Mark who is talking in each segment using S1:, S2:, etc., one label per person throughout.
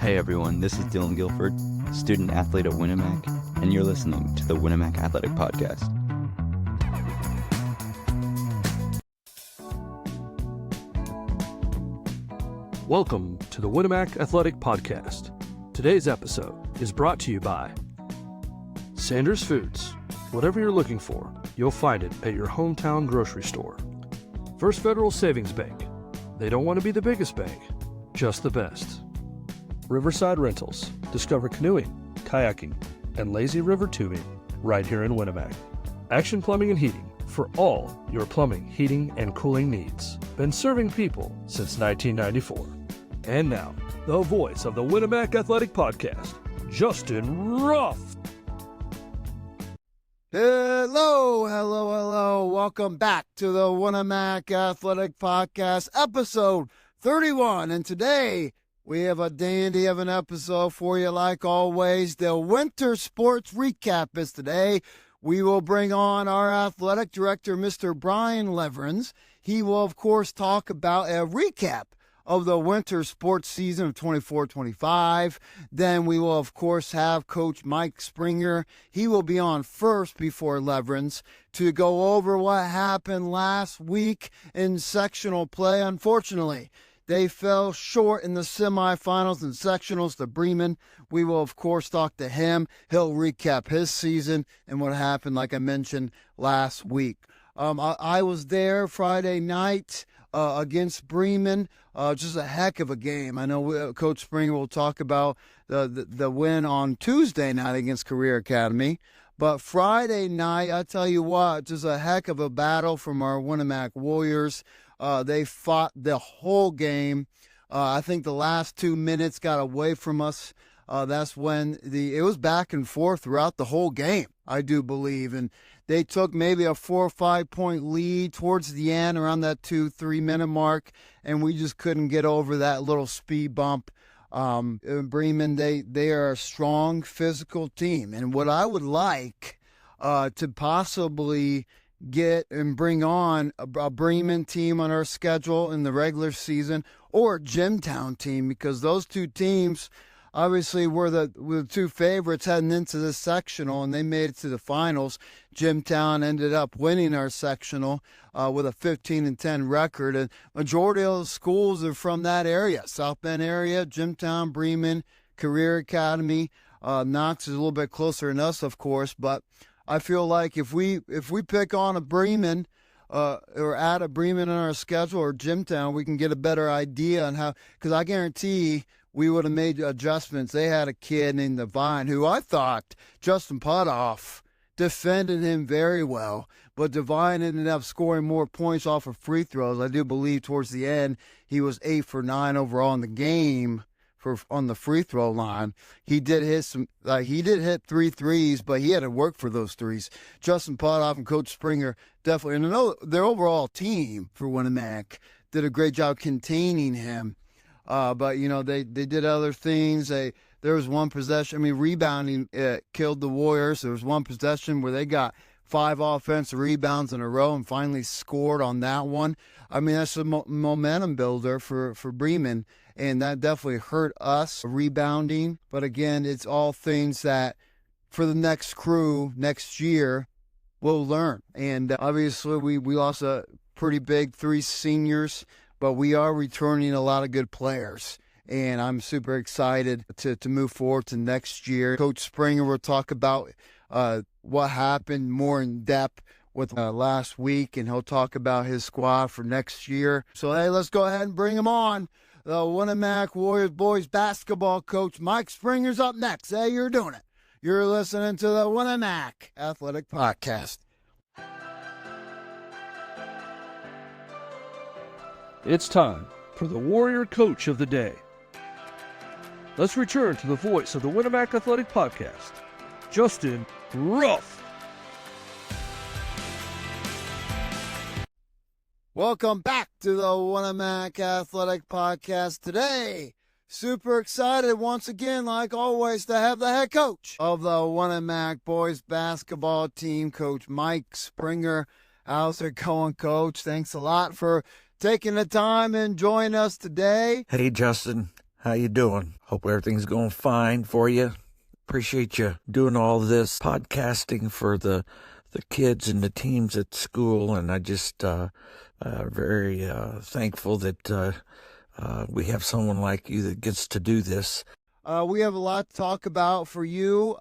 S1: Hey everyone, this is Dylan Guilford, student athlete at Winnemac, and you're listening to the Winnemac Athletic Podcast.
S2: Welcome to the Winnemac Athletic Podcast. Today's episode is brought to you by Sanders Foods. Whatever you're looking for, you'll find it at your hometown grocery store. First Federal Savings Bank. They don't want to be the biggest bank, just the best. Riverside Rentals. Discover canoeing, kayaking, and lazy river tubing right here in Winnemac. Action Plumbing and Heating for all your plumbing, heating, and cooling needs. Been serving people since 1994. And now, the voice of the Winnemac Athletic Podcast, Justin Ruff.
S3: Hello. Welcome back to the Winnemac Athletic Podcast, episode 31. And today, we have a dandy of an episode for you, like always. The winter sports recap is today. We will bring on our athletic director, Mr. Brian Leverins. He will, of course, talk about a recap of the winter sports season of 24-25. Then we will, of course, have Coach Mike Springer. He will be on first before Leverins to go over what happened last week in sectional play. Unfortunately, they fell short in the semifinals and sectionals to Bremen. We will, of course, talk to him. He'll recap his season and what happened, like I mentioned, last week. I was there Friday night against Bremen. Just a heck of a game. I know Coach Springer will talk about the win on Tuesday night against Career Academy. But Friday night, I tell you what, just a heck of a battle from our Winnemac Warriors. They fought the whole game. I think the last 2 minutes got away from us. That's when it was back and forth throughout the whole game, I do believe. And they took maybe a 4 or 5 point lead towards the end, around that 2-3 minute mark, and we just couldn't get over that little speed bump. Bremen, they are a strong physical team. And what I would like to possibly get and bring on a Bremen team on our schedule in the regular season, or a Jimtown team, because those two teams obviously were the two favorites heading into this sectional, and they made it to the finals. Jimtown ended up winning our sectional with a 15-10 record, and majority of the schools are from that area, South Bend area, Jimtown, Bremen, Career Academy. Knox is a little bit closer than us, of course, but I feel like if we pick on a Bremen or add a Bremen on our schedule, or Jimtown, we can get a better idea on how, because I guarantee we would have made adjustments. They had a kid named Devine who I thought Justin Potoff defended him very well, but Devine ended up scoring more points off of free throws. I do believe towards the end he was 8 for 9 overall in the game on the free throw line. He did hit 3 threes, but he had to work for those threes. Justin Potoff and Coach Springer definitely, and I know their overall team for Winnemac did a great job containing him. But, you know, they did other things. There was one possession. Rebounding killed the Warriors. There was one possession where they got 5 offensive rebounds in a row and finally scored on that one. That's a momentum builder for Bremen, and that definitely hurt us rebounding. But, again, it's all things that for the next crew next year we'll learn. And, obviously, we lost a pretty big 3 seniors, but we are returning a lot of good players, and I'm super excited to move forward to next year. Coach Springer will talk about what happened more in depth with last week, and he'll talk about his squad for next year. So, hey, let's go ahead and bring him on. The Winnemac Warriors boys basketball coach Mike Springer's up next. Hey, you're doing it. You're listening to the Winnemac Athletic Podcast.
S2: It's time for the Warrior Coach of the Day. Let's return to the voice of the Winnemac Athletic Podcast, Justin Ruff.
S3: Welcome back to the Winnemac Athletic Podcast. Today, super excited once again, like always, to have the head coach of the Winnemac boys basketball team, Coach Mike Springer. How's it going, Coach? Thanks a lot for taking the time and joining us today.
S4: Hey, Justin. How you doing? Hope everything's going fine for you. Appreciate you doing all this podcasting for the kids and the teams at school, and I just very thankful that we have someone like you that gets to do this.
S3: We have a lot to talk about for you.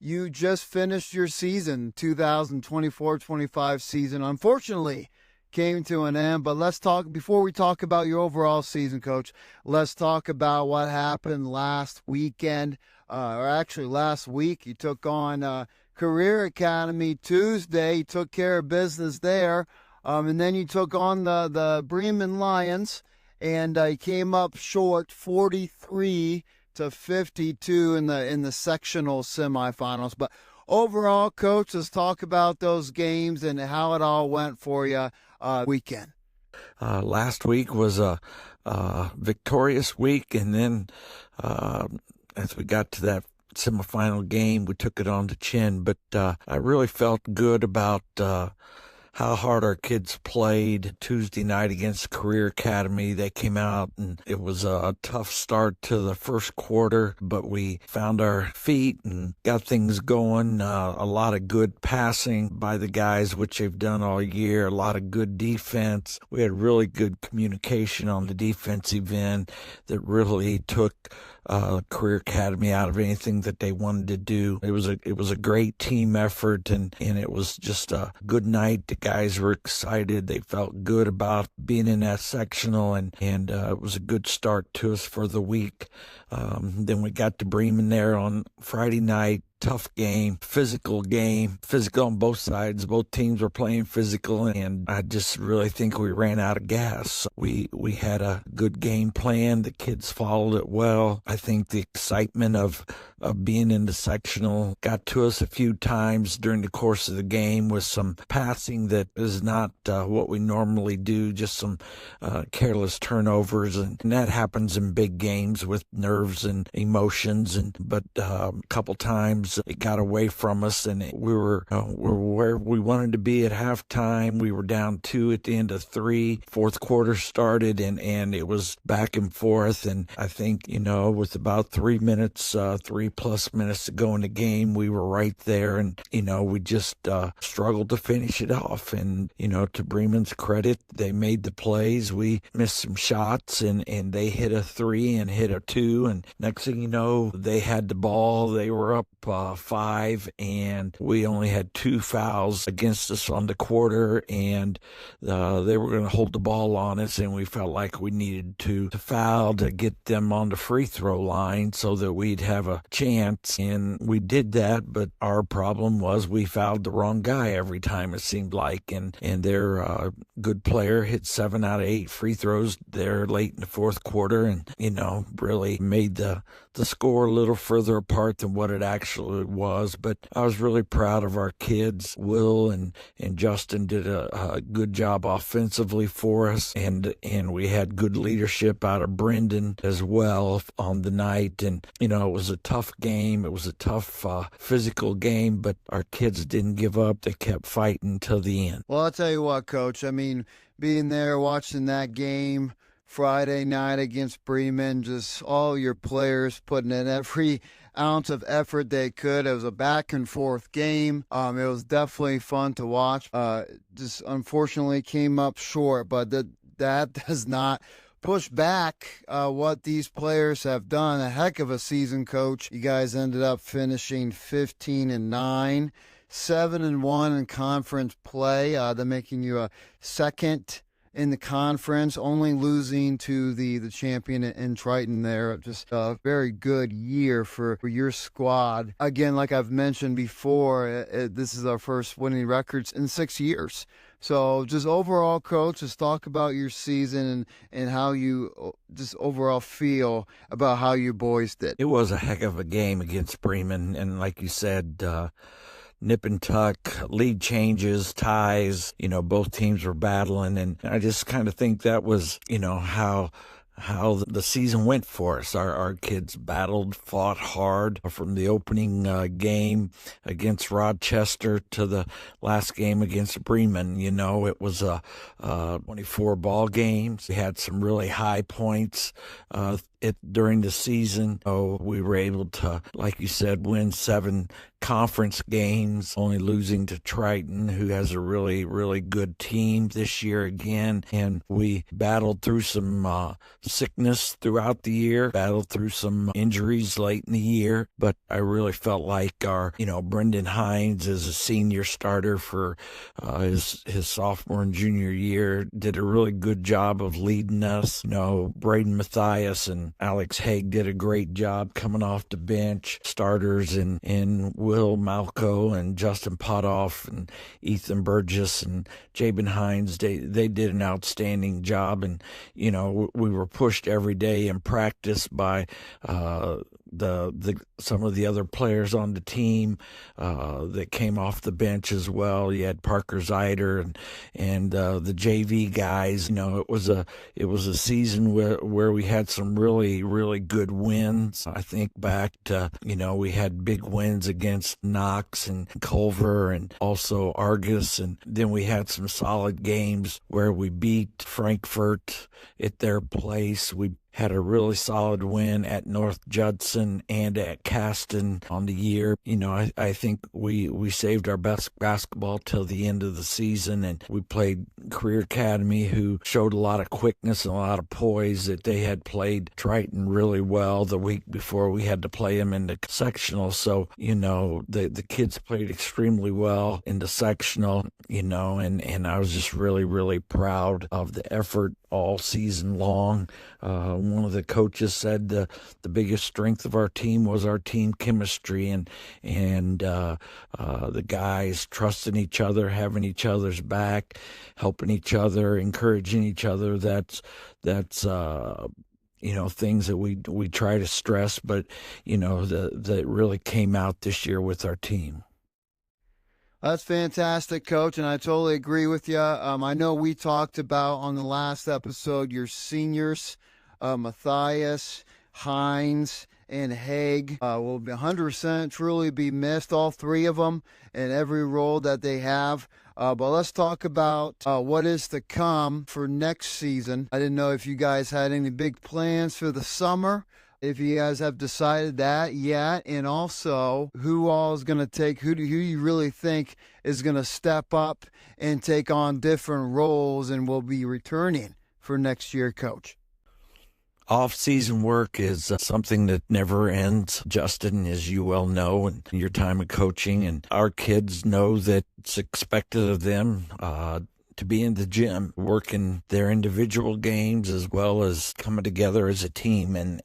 S3: You just finished your season, 2024-25 season. Unfortunately, came to an end, but let's talk, before we talk about your overall season, Coach, let's talk about what happened last weekend, or actually last week. You took on Career Academy Tuesday. You took care of business there, and then you took on the Bremen Lions, and you came up short 43-52 in the sectional semifinals. But overall, Coach, let's talk about those games and how it all went for you weekend.
S4: Last week was a victorious week, and then as we got to that semifinal game, we took it on the chin. But I really felt good about how hard our kids played Tuesday night against Career Academy. They came out, and it was a tough start to the first quarter, but we found our feet and got things going. A lot of good passing by the guys, which they've done all year. A lot of good defense. We had really good communication on the defensive end that really took Career Academy out of anything that they wanted to do. It was a great team effort, and it was just a good night. The guys were excited. They felt good about being in that sectional, and it was a good start to us for the week. Then we got to Bremen there on Friday night. Tough game, physical on both sides. Both teams were playing physical, and I just really think we ran out of gas. We had a good game plan. The kids followed it well. I think the excitement of being in the sectional got to us a few times during the course of the game with some passing that is not what we normally do, just some careless turnovers, and that happens in big games with nerves and emotions. But a couple times it got away from us, and we were where we wanted to be at halftime. We were down 2 at the end of 3. Fourth quarter started, and it was back and forth. And I think, with about 3 minutes, 3+ minutes to go in the game, we were right there. And, we just struggled to finish it off. And, to Bremen's credit, they made the plays. We missed some shots, and they hit a 3 and hit a 2. And next thing you know, they had the ball. They were up 5, and we only had 2 fouls against us on the quarter, and they were going to hold the ball on us, and we felt like we needed to foul to get them on the free throw line so that we'd have a chance, and we did that. But our problem was we fouled the wrong guy every time, it seemed like, and their good player hit 7 out of 8 free throws there late in the fourth quarter, and really made the score a little further apart than what it actually was. But I was really proud of our kids. Will and Justin did a good job offensively for us, and we had good leadership out of Brendan as well on the night. And it was a tough game. It was a tough physical game, but our kids didn't give up. They kept fighting till the end.
S3: Well, I'll tell you what, Coach, being there, watching that game Friday night against Bremen, just all your players putting in every ounce of effort they could. It was a back and forth game. It was definitely fun to watch. Just unfortunately came up short, but that does not push back what these players have done. A heck of a season, Coach. You guys ended up finishing 15-9, 7-1 in conference play. They're making you a second in the conference, only losing to the champion in Triton there. Just a very good year for your squad. Again, like I've mentioned before, this is our first winning records in 6 years. So just overall, Coach, just talk about your season and how you just overall feel about how you boys did.
S4: It was a heck of a game against Bremen, and like you said, nip and tuck, lead changes, ties, both teams were battling. And I just kind of think that was, how the season went for us. Our kids battled, fought hard from the opening game against Rochester to the last game against Bremen. It was a 24 ball games. We had some really high points during the season. Oh, we were able to, like you said, win 7 conference games, only losing to Triton, who has a really, really good team this year again. And we battled through some sickness throughout the year, battled through some injuries late in the year. But I really felt like Brendan Hines is a senior starter for his sophomore and junior year, did a really good job of leading us. Braden Mathias and Alex Haig did a great job coming off the bench. Starters in Will Malco and Justin Potoff and Ethan Burgess and Jabin Hines, they did an outstanding job. And, we were pushed every day in practice by some of the other players on the team that came off the bench as well. You had Parker Zeider and the JV guys. It was a season where we had some really, really good wins. I think back to, we had big wins against Knox and Culver and also Argus, and then we had some solid games where we beat Frankfurt at their place. We had a really solid win at North Judson and at Caston on the year. I think we saved our best basketball till the end of the season, and we played Career Academy, who showed a lot of quickness and a lot of poise. That they had played Triton really well the week before we had to play them in the sectional. So, the kids played extremely well in the sectional, and I was just really, really proud of the effort all season long. One of the coaches said the biggest strength of our team was our team chemistry and the guys trusting each other, having each other's back, helping each other, encouraging each other. That's things that we try to stress, but that really came out this year with our team.
S3: That's fantastic, Coach, and I totally agree with you. I know we talked about on the last episode your seniors, Mathias, Hines, and Haig will be 100% truly be missed, all three of them, in every role that they have. But let's talk about what is to come for next season. I didn't know if you guys had any big plans for the summer, if you guys have decided that yet, and also who all is going to take, who you really think is going to step up and take on different roles and will be returning for next year, Coach.
S4: Off-season work is something that never ends, Justin, as you well know, in your time of coaching. And our kids know that it's expected of them to be in the gym, working their individual games as well as coming together as a team. And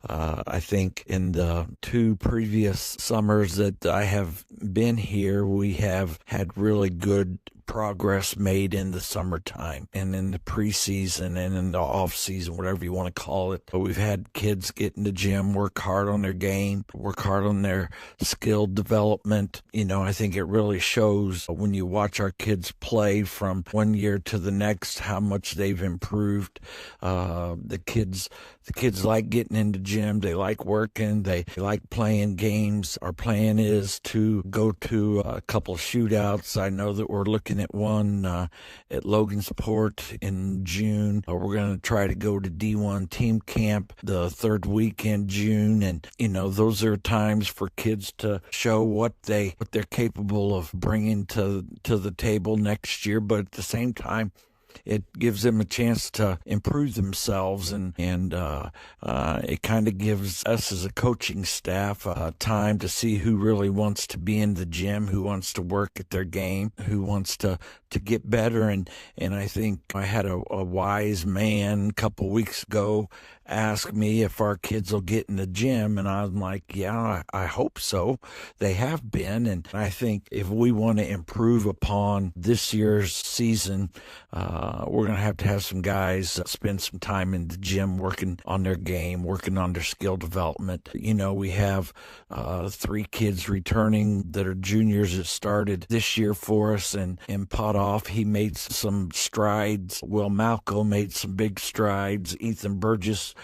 S4: I think in the 2 previous summers that I have been here, we have had really good progress made in the summertime and in the preseason and in the off season, whatever you want to call it. But we've had kids get in the gym, work hard on their game, work hard on their skill development. I think it really shows when you watch our kids play from one year to the next, how much they've improved. The kids like getting in the gym. They like working. They like playing games. Our plan is to go to a couple shootouts. I know that we're looking at one at Logansport in June. We're going to try to go to D1 team camp the 3rd week in June. And, those are times for kids to show what they're capable of bringing to the table next year. But at the same time, it gives them a chance to improve themselves, and it kind of gives us as a coaching staff time to see who really wants to be in the gym, who wants to work at their game, who wants to get better. And I think I had a wise man a couple weeks ago ask me if our kids will get in the gym, and I'm like, yeah, I hope so. They have been, and I think if we want to improve upon this year's season, we're going to have some guys spend some time in the gym working on their game, working on their skill development. We have 3 kids returning that are juniors that started this year for us, and Potoff, he made some strides. Will Malco made some big strides. Ethan Burgess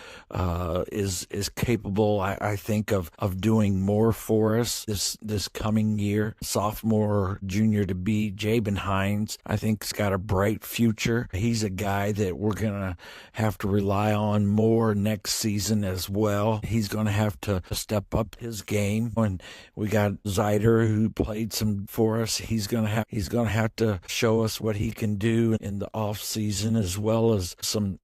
S4: is capable, I think, of doing more for us this coming year. Sophomore, junior to be, Jabin Hines, I think, has got a bright future future. He's a guy that we're going to have to rely on more next season as well. He's going to have to step up his game. And we got Zyder, who played some for us. He's going to have to show us what he can do in the off season, as well as some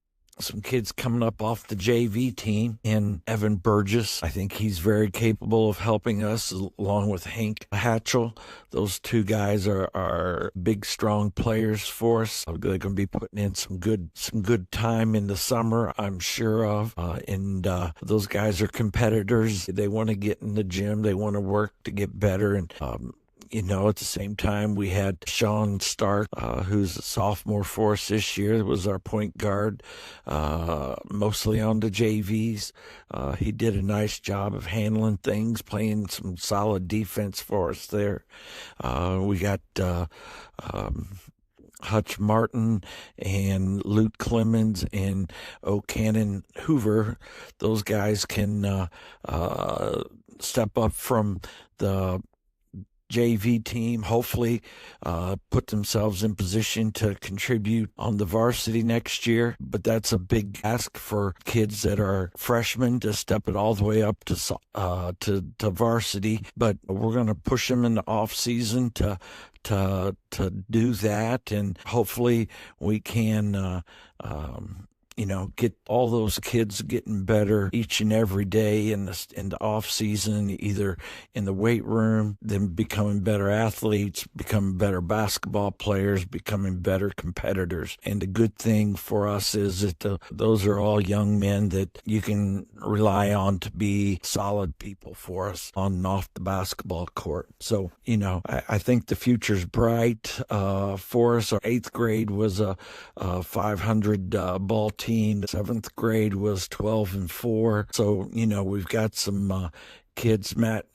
S4: kids coming up off the JV team, and Evan Burgess. I think he's very capable of helping us, along with Hank Hatchell. Those two guys are big, strong players for us. They're going to be putting in some good time in the summer, I'm sure of. And those guys are competitors. They want to get in the gym. They want to work to get better. And at the same time, we had Sean Stark, who's a sophomore for us this year, was our point guard, mostly on the JVs. He did a nice job of handling things, playing some solid defense for us there. We got Hutch Martin and Luke Clemens and O'Cannon Hoover. Those guys can step up from the JV team, hopefully put themselves in position to contribute on the varsity next year. But that's a big ask for kids that are freshmen to step it all the way up to varsity. But we're going to push them in the off season to do that, and hopefully we can get all those kids getting better each and every day in the off season, either in the weight room, them becoming better athletes, becoming better basketball players, becoming better competitors. And the good thing for us is that those are all young men that you can rely on to be solid people for us on and off the basketball court. So, I think the future's bright for us. Our 8th grade was a 500 ball team. The 7th grade was 12-4. So, we've got some kids. Matt,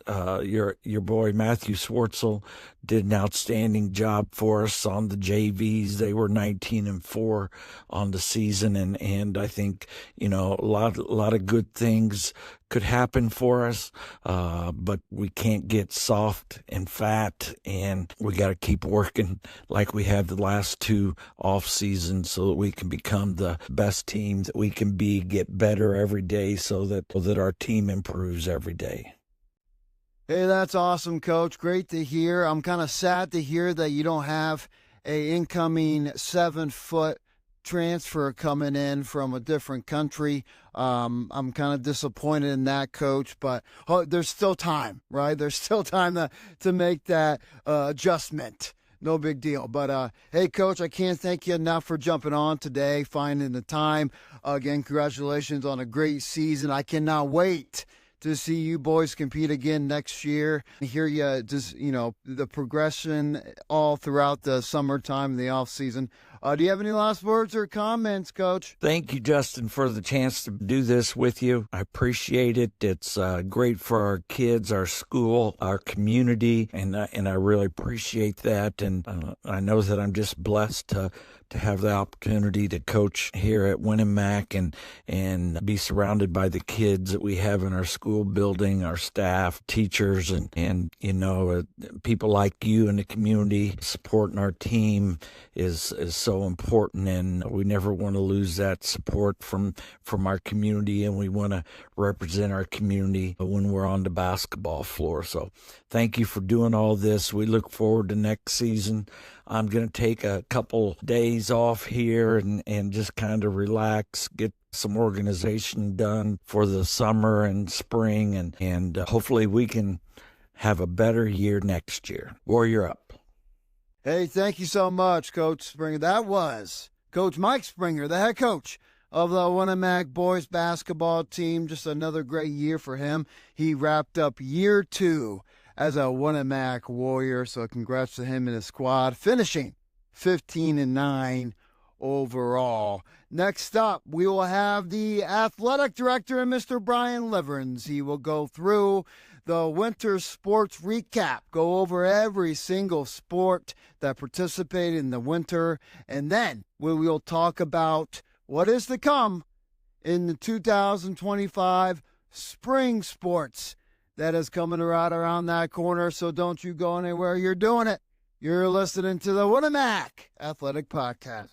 S4: your boy Matthew Swartzel did an outstanding job for us on the JVs. They were 19-4 on the season, and I think a lot of good things could happen for us, but we can't get soft and fat, and we got to keep working like we have the last 2 off seasons, so that we can become the best team that we can be, get better every day, so that our team improves every day.
S3: Hey, that's awesome, Coach. Great to hear. I'm kind of sad to hear that you don't have a incoming 7-foot transfer coming in from a different country. I'm kind of disappointed in that, Coach, but there's still time, right? There's still time to make that adjustment. No big deal. But, hey, Coach, I can't thank you enough for jumping on today, finding the time. Again, congratulations on a great season. I cannot wait to see you boys compete again next year. I hear you just, the progression all throughout the summertime and the off season. Do you have any last words or comments, Coach?
S4: Thank you, Justin, for the chance to do this with you. I appreciate it. It's great for our kids, our school, our community, and I really appreciate that. And I know that I'm just blessed to have the opportunity to coach here at Winamac and be surrounded by the kids that we have in our school building, our staff, teachers, and people like you in the community supporting our team is so important, and we never want to lose that support from our community, and we want to represent our community when we're on the basketball floor. So thank you for doing all this. We look forward to next season. I'm going to take a couple days off here and just kind of relax, get some organization done for the summer and spring, and hopefully we can have a better year next year. Warrior up.
S3: Hey, thank you so much, Coach Springer. That was Coach Mike Springer, the head coach of the Winamac boys basketball team. Just another great year for him. He wrapped up year 2 as a Winamac Warrior, so congrats to him and his squad, finishing 15-9 overall. Next up, we will have the athletic director, Mr. Brian Liverns. He will go through the winter sports recap, go over every single sport that participated in the winter, and then we will talk about what is to come in the 2025 spring sports that is coming right around that corner. So don't you go anywhere. You're doing it. You're listening to the Winamac Athletic Podcast.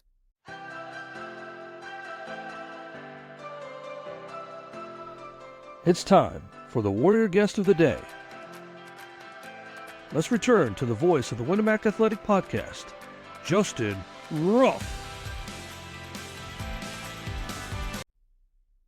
S2: It's time for the Warrior Guest of the Day. Let's return to the voice of the Winamac Athletic Podcast, Justin Ruff.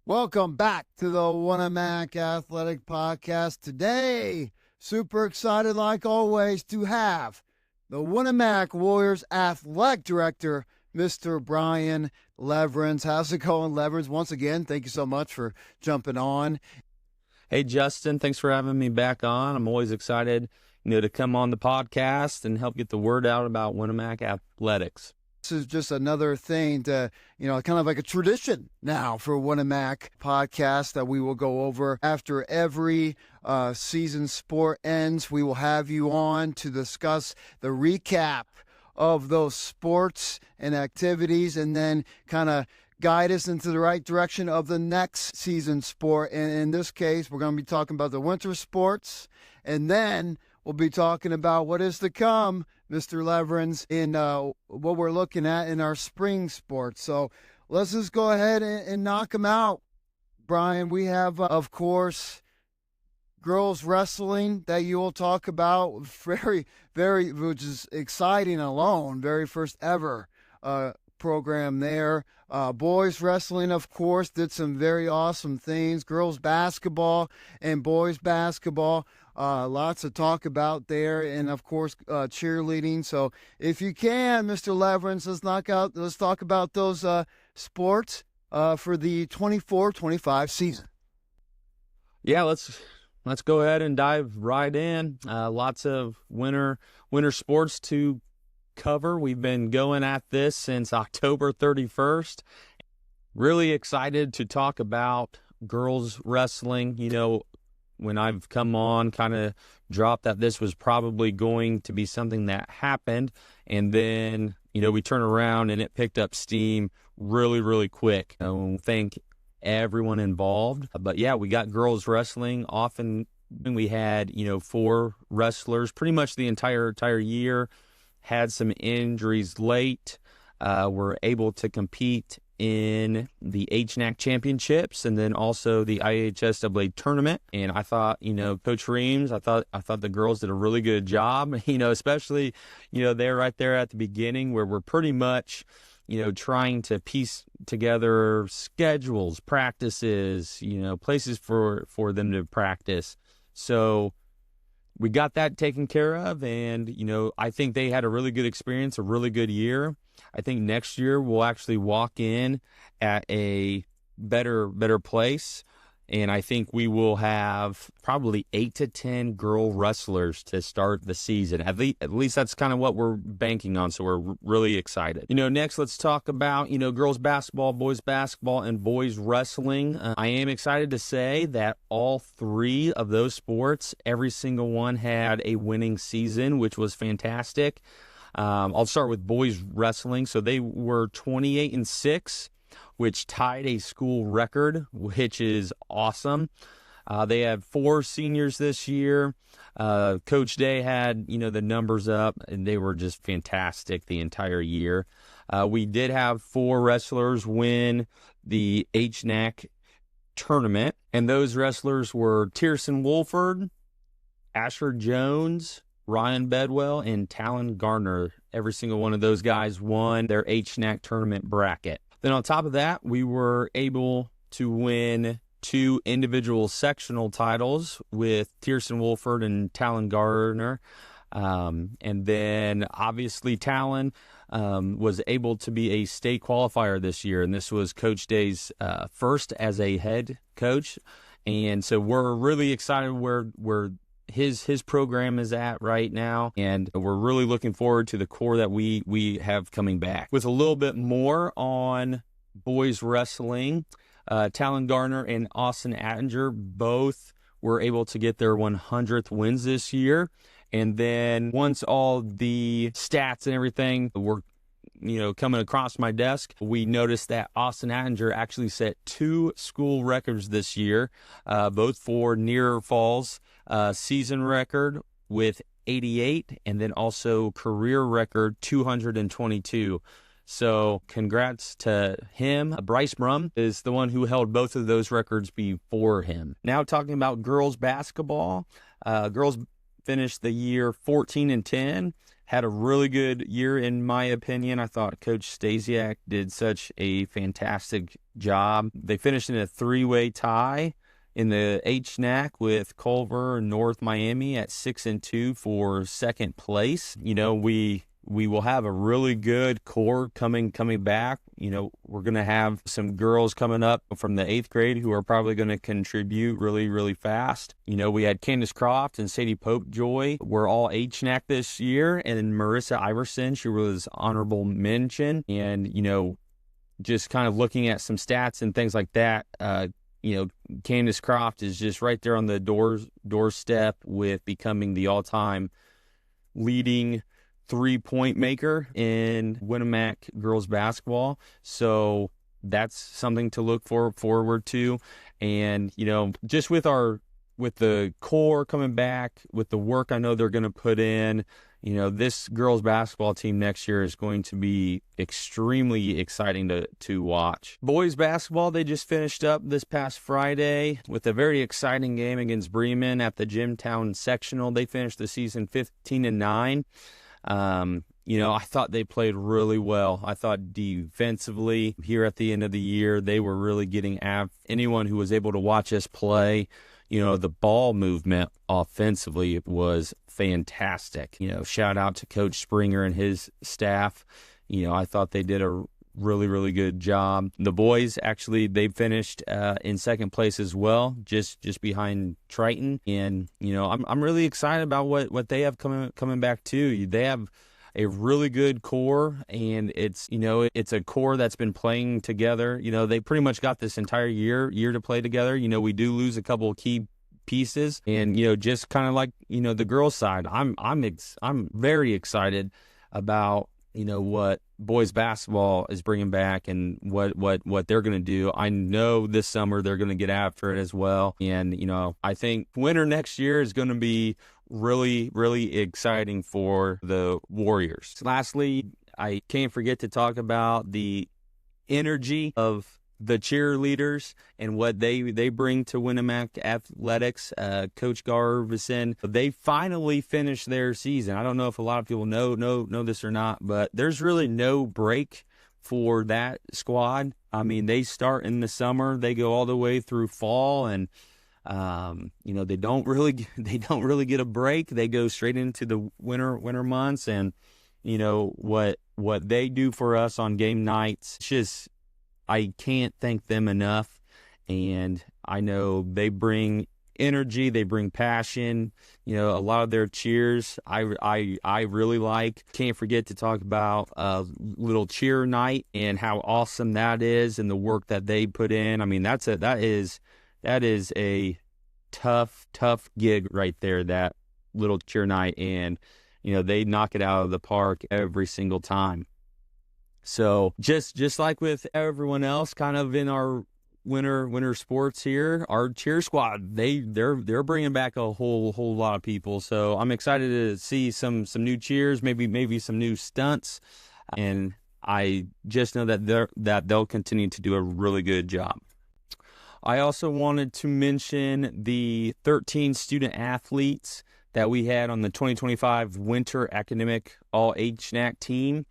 S3: Welcome back to the Winamac Athletic Podcast. Today, super excited like always to have the Winamac Warriors Athletic Director, Mr. Brian Leverins. How's it going, Leverins? Once again, thank you so much for jumping on.
S5: Hey, Justin, thanks for having me back on. I'm always excited, to come on the podcast and help get the word out about Winamac Athletics.
S3: This is just another thing to, kind of like a tradition now for Winamac podcast that we will go over after every season sport ends. We will have you on to discuss the recap of those sports and activities and then kind of guide us into the right direction of the next season sport. And in this case, we're going to be talking about the winter sports, and then we'll be talking about what is to come, Mr. Leverins, in what we're looking at in our spring sports. So let's just go ahead and knock them out. Brian, we have, of course, girls wrestling that you will talk about, very, very, which is exciting alone, very first ever program there. Boys wrestling, of course, did some very awesome things. Girls basketball and boys basketball, lots to talk about there, and of course cheerleading. So if you can, Mr. Leverins, let's talk about those sports for the 24-25 season.
S5: Yeah, let's go ahead and dive right in. Lots of winter sports to cover. We've been going at this since October 31st. Really excited to talk about girls wrestling. When I've come on, kind of dropped that this was probably going to be something that happened, and then we turn around and it picked up steam really, really quick. Thank everyone involved. But yeah, we got girls wrestling. Often we had 4 wrestlers pretty much the entire year. Had some injuries late, were able to compete in the HNAC championships and then also the IHSAA tournament. And I thought, Coach Reams, I thought the girls did a really good job, especially, they're right there at the beginning where we're pretty much, trying to piece together schedules, practices, places for them to practice. So we got that taken care of, and, I think they had a really good experience, a really good year. I think next year we'll actually walk in at a better place, and I think we will have probably 8 to 10 girl wrestlers to start the season. At least that's kind of what we're banking on, so we're really excited. Next let's talk about, girls basketball, boys basketball, and boys wrestling. I am excited to say that all 3 of those sports, every single one had a winning season, which was fantastic. I'll start with boys wrestling. So they were 28-6. Which tied a school record, which is awesome. They have 4 seniors this year. Coach Day had, the numbers up, and they were just fantastic the entire year. We did have 4 wrestlers win the HNAC tournament, and those wrestlers were Tierson Wolford, Asher Jones, Ryan Bedwell, and Talon Gardner. Every single one of those guys won their HNAC tournament bracket. Then on top of that, we were able to win 2 individual sectional titles with Tierson Wolford and Talon Gardner. And then obviously Talon was able to be a state qualifier this year, and this was Coach Day's first as a head coach. And so we're really excited where his program is at right now, and we're really looking forward to the core that we have coming back. With a little bit more on boys wrestling, Talon Gardner and Austin Attinger both were able to get their 100th wins this year. And then once all the stats and everything were coming across my desk, we noticed that Austin Attinger actually set 2 school records this year, both for Near Falls season record with 88, and then also career record 222. So congrats to him. Bryce Brum is the one who held both of those records before him. Now talking about girls basketball, girls finished the year 14-10. Had a really good year, in my opinion. I thought Coach Stasiak did such a fantastic job. They finished in a 3-way tie in the HNAC with Culver and North Miami at 6-2 for second place. We will have a really good core coming back. We're going to have some girls coming up from the 8th grade who are probably going to contribute really, really fast. We had Candace Croft and Sadie Popejoy were all HNAC this year, and Marissa Iverson, she was honorable mention. And, just kind of looking at some stats and things like that, Candace Croft is just right there on the doorstep with becoming the all-time leading three-point maker in Winamac girls basketball. So that's something to look forward to. And, just with the core coming back, with the work I know they're going to put in, this girls basketball team next year is going to be extremely exciting to watch. Boys basketball, they just finished up this past Friday with a very exciting game against Bremen at the Jimtown sectional. They finished the season 15-9. I thought they played really well. I thought defensively here at the end of the year, they were really getting anyone who was able to watch us play. The ball movement offensively was fantastic. Shout out to Coach Springer and his staff. I thought they did a really, really good job. The boys, actually, they finished in second place as well, just behind Triton. And, I'm really excited about what they have coming back too. They have a really good core, and it's a core that's been playing together. They pretty much got this entire year to play together. We do lose a couple of key pieces, and just kind of like the girls' side, I'm very excited about what boys basketball is bringing back and what they're going to do. I know this summer they're going to get after it as well, and I think winter next year is going to be really, really exciting for the Warriors. Lastly, I can't forget to talk about the energy of the cheerleaders and what they bring to Winamac Athletics. Coach Garvison, they finally finished their season. I don't know if a lot of people know this or not, but there's really no break for that squad. I mean, they start in the summer, they go all the way through fall, and they don't really get a break. They go straight into the winter months, and what they do for us on game nights, just I can't thank them enough. And I know they bring energy, they bring passion. A lot of their cheers I really like. Can't forget to talk about little cheer night and how awesome that is, and the work that they put in. I mean, that is a tough gig right there, that little cheer night, and they knock it out of the park every single time. So just like with everyone else, kind of in our winter sports here, our cheer squad, they're bringing back a whole lot of people. So I'm excited to see some new cheers, maybe some new stunts, and I just know that they'll continue to do a really good job. I also wanted to mention the 13 student athletes that we had on the 2025 Winter Academic All HNAC team.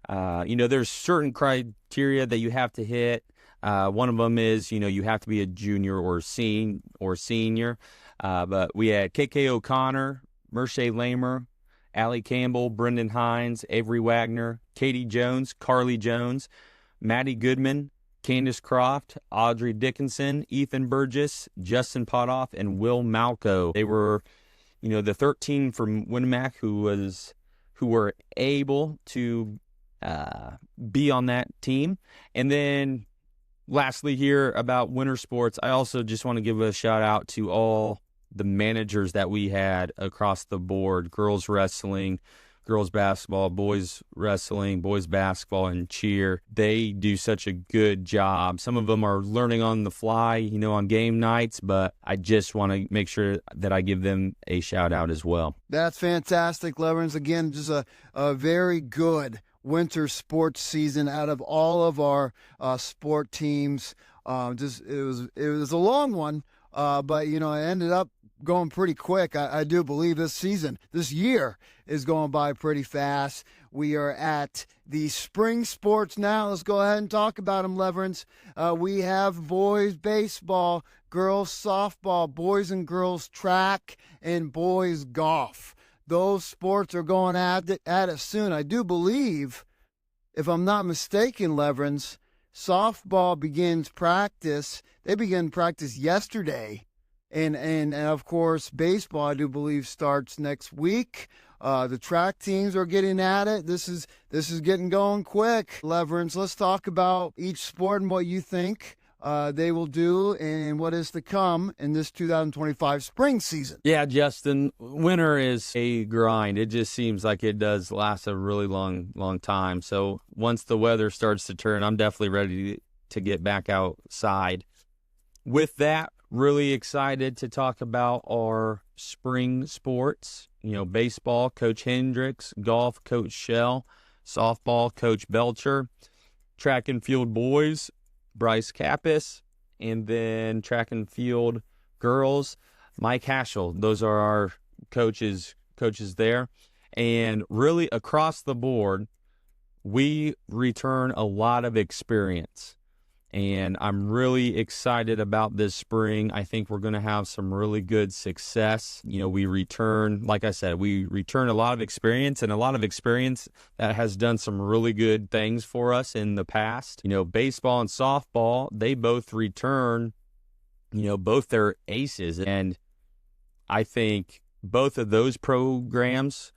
S5: There's certain criteria that you have to hit. One of them is, you have to be a junior or senior. But we had KK O'Connor, Mershay Lamer, Allie Campbell, Brendan Hines, Avery Wagner, Katie Jones, Carly Jones, Maddie Goodman, Candace Croft, Audrey Dickinson, Ethan Burgess, Justin Potoff, and Will Malco. They were, the 13 from Winamac who were able to be on that team. And then lastly here about winter sports, I also just want to give a shout out to all the managers that we had across the board: girls wrestling, girls basketball, boys wrestling, boys basketball, and cheer. They do such a good job. Some of them are learning on the fly, on game nights, but I just want to make sure that I give them a shout out as well.
S3: That's fantastic, Leverins. Again, just a very good winter sports season out of all of our sport teams. It was a long one, but it ended up going pretty quick. I do believe this year is going by pretty fast. We are at the spring sports now. Let's go ahead and talk about them, Leverance. We have boys baseball, girls softball, boys and girls track, and boys golf. Those sports are going at it soon. I do believe, if I'm not mistaken, Leverance, softball begins practice. They began practice yesterday. And of course, baseball, I do believe, starts next week. The track teams are getting at it. This is getting going quick. Leverance, let's talk about each sport and what you think they will do and what is to come in this 2025 spring season.
S5: Yeah, Justin, winter is a grind. It just seems like it does last a really long time. So once the weather starts to turn, I'm definitely ready to get back outside. With that, really excited to talk about our spring sports. Baseball, Coach Hendricks; golf, Coach Shell; softball, Coach Belcher; track and field boys, Bryce Kappas; and then track and field girls, Mike Hashel. Those are our coaches there. And really across the board, we return a lot of experience. And I'm really excited about this spring. I think we're going to have some really good success. We return, like I said, a lot of experience, and a lot of experience that has done some really good things for us in the past. Baseball and softball, they both return, both their aces. And I think both of those programs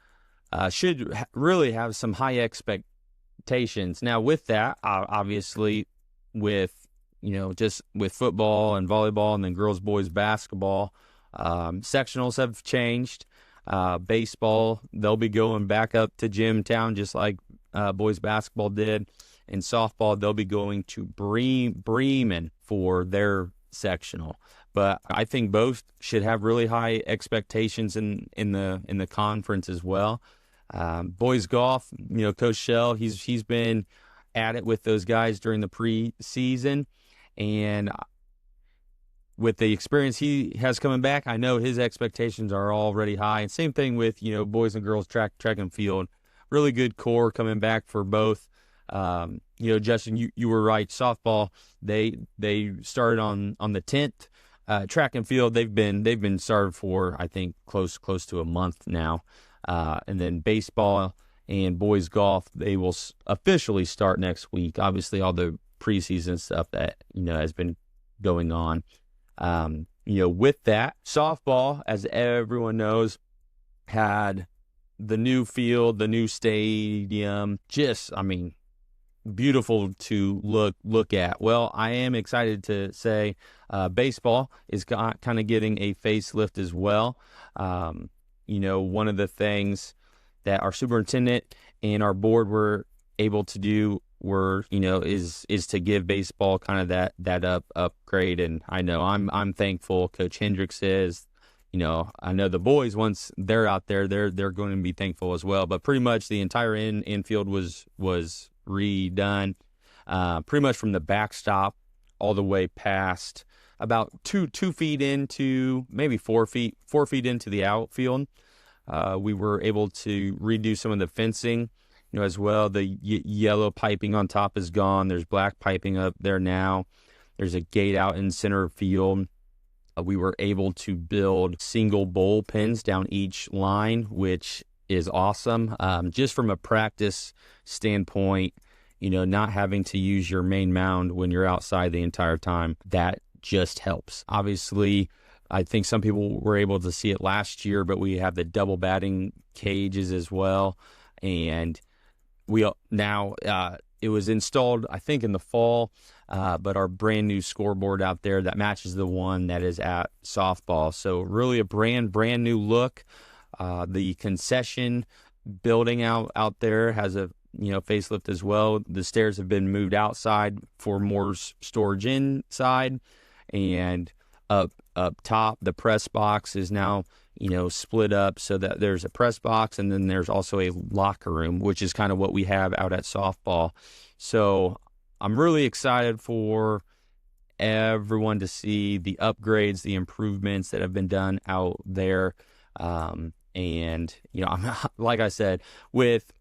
S5: should really have some high expectations. Now, with that, obviously, with football and volleyball and then girls boys basketball, sectionals have changed. Baseball, they'll be going back up to Jimtown just like boys basketball did. And softball, they'll be going to Bremen for their sectional. But I think both should have really high expectations in the conference as well. Boys golf, Coach Shell, he's been at it with those guys during the preseason, and with the experience he has coming back, I know his expectations are already high. And same thing with boys and girls track and field. Really good core coming back for both. Justin, you were right. Softball, they started on the 10th. Track and field, they've been started for, I think, close to a month now. And then baseball and boys golf, they will officially start next week. Obviously, all the preseason stuff that has been going on. With that, softball, as everyone knows, had the new field, the new stadium. Beautiful to look at. Well, I am excited to say baseball is kind of getting a facelift as well. One of the things that our superintendent and our board were able to do is to give baseball kind of that upgrade. And I know I'm thankful. Coach Hendricks is, I know the boys, once they're out there, they're going to be thankful as well. But pretty much the entire infield was redone, pretty much from the backstop all the way past about 2 feet into, maybe 4 feet into the outfield. We were able to redo some of the fencing, as well. The yellow piping on top is gone. There's black piping up there now. There's a gate out in center field. We were able to build single bullpens down each line, which is awesome. Just from a practice standpoint, not having to use your main mound when you're outside the entire time, that just helps. Obviously, I think some people were able to see it last year, but we have the double batting cages as well. And it was installed, I think, in the fall, but our brand new scoreboard out there that matches the one that is at softball. So really a brand new look. The concession building out there has a facelift as well. The stairs have been moved outside for more storage inside, and up up top. The press box is now, split up so that there's a press box and then there's also a locker room, which is kind of what we have out at softball. So I'm really excited for everyone to see the upgrades, the improvements that have been done out there. And, like I said, with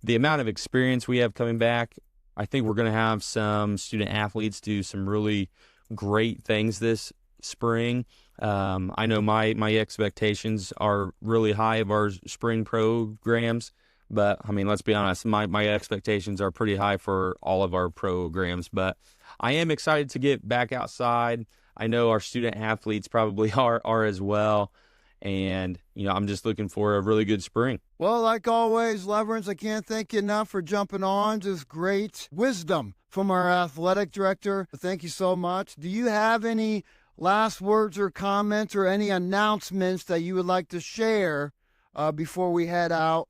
S5: the amount of experience we have coming back, I think we're going to have some student athletes do some really great things this spring. I know my expectations are really high of our spring programs, but I mean, let's be honest, my expectations are pretty high for all of our programs, but I am excited to get back outside. I know our student athletes probably are as well. And, I'm just looking for a really good spring.
S3: Well, like always, Leverance, I can't thank you enough for jumping on. Just great wisdom from our athletic director. Thank you so much. Do you have any last words or comments or any announcements that you would like to share before we head out,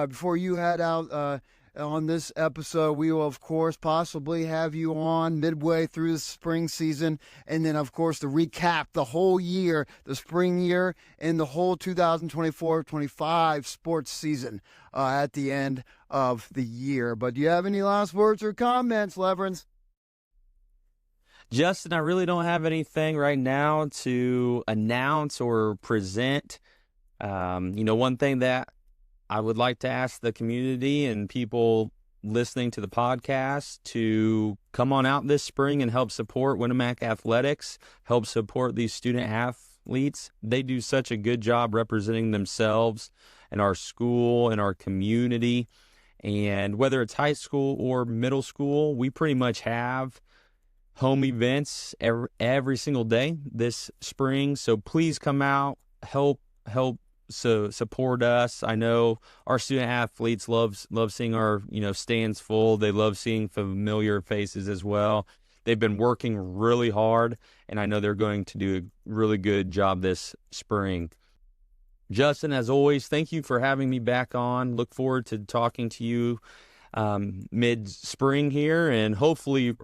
S3: before you head out on this episode? We will, of course, possibly have you on midway through the spring season, and then, of course, to recap the whole year, the spring year, and the whole 2024-25 sports season at the end of the year. But do you have any last words or comments, Leverance?
S5: Justin, I really don't have anything right now to announce or present. One thing that I would like to ask the community and people listening to the podcast to come on out this spring and help support Winamac Athletics, help support these student athletes. They do such a good job representing themselves and our school and our community. And whether it's high school or middle school, we pretty much have home events every single day this spring. So please come out, help support us. I know our student athletes love seeing our stands full. They love seeing familiar faces as well. They've been working really hard, and I know they're going to do a really good job this spring. Justin, as always, thank you for having me back on. Look forward to talking to you mid-spring here, and hopefully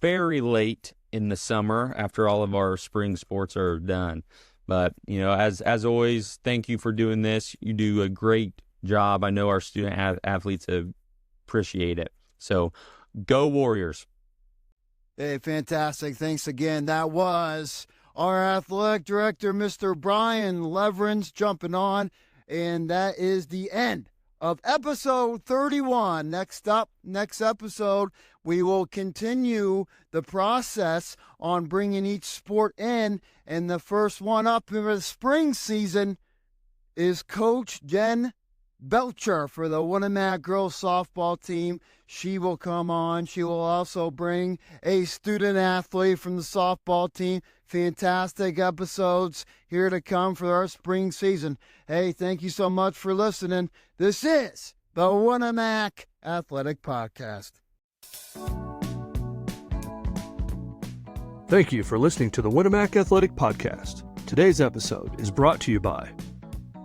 S5: very late in the summer after all of our spring sports are done. But, as always, thank you for doing this. You do a great job. I know our student athletes appreciate it. So, go Warriors.
S3: Hey, fantastic. Thanks again. That was our athletic director, Mr. Brian Leverance, jumping on. And that is the end of episode 31. Next episode, we will continue the process on bringing each sport in. And the first one up in the spring season is Coach Jen Belcher for the Winamac girls softball team. She will come on. She will also bring a student athlete from the softball team. Fantastic episodes here to come for our spring season. Hey, thank you so much for listening. This is the Winamac Athletic Podcast.
S2: Thank you for listening to the Winamac Athletic Podcast. Today's episode is brought to you by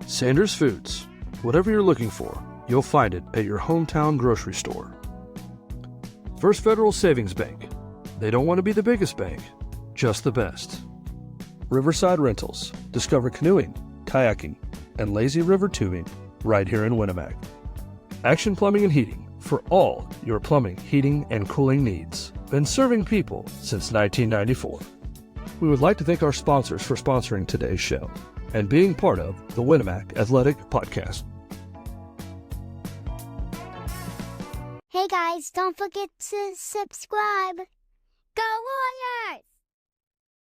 S2: Sanders Foods. Whatever you're looking for, you'll find it at your hometown grocery store. First Federal Savings Bank. They don't want to be the biggest bank, just the best. Riverside Rentals. Discover canoeing, kayaking, and lazy river tubing right here in Winamac. Action Plumbing and Heating. For all your plumbing, heating, and cooling needs. Been serving people since 1994. We would like to thank our sponsors for sponsoring today's show and being part of the Winamac Athletic Podcast.
S6: Hey guys, don't forget to subscribe. Go Warriors!